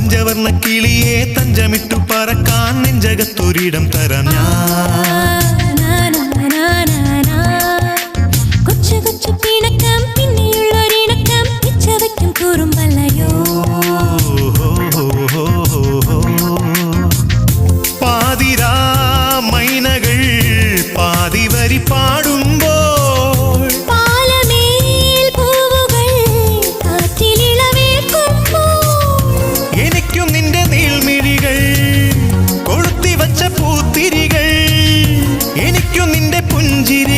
പഞ്ചവർണ്ണ കിളിയെ തഞ്ചമിട്ടു പറക്കാൻ നെഞ്ചകത്തൊരിടം തരാം ഞാൻ. കൊച്ചു കൊച്ചു പിണക്കം പിന്നെയുള്ളൊരിണക്കം പിച്ചവയ്ക്കും കുറുമ്പല്ലയോ. പാതിരാ മൈനകൾ പാതിവരി പാടുമ്പോൾ പാലമേൽ പൂവുകൾ കാറ്റിലിളവേൽക്കുമ്പോൾ എനിക്കും നിന്റെ നീൾമിഴികൾ കൊളുത്തിവച്ച പൂത്തിരികൾ എനിക്കും നിന്റെ പുഞ്ചിരി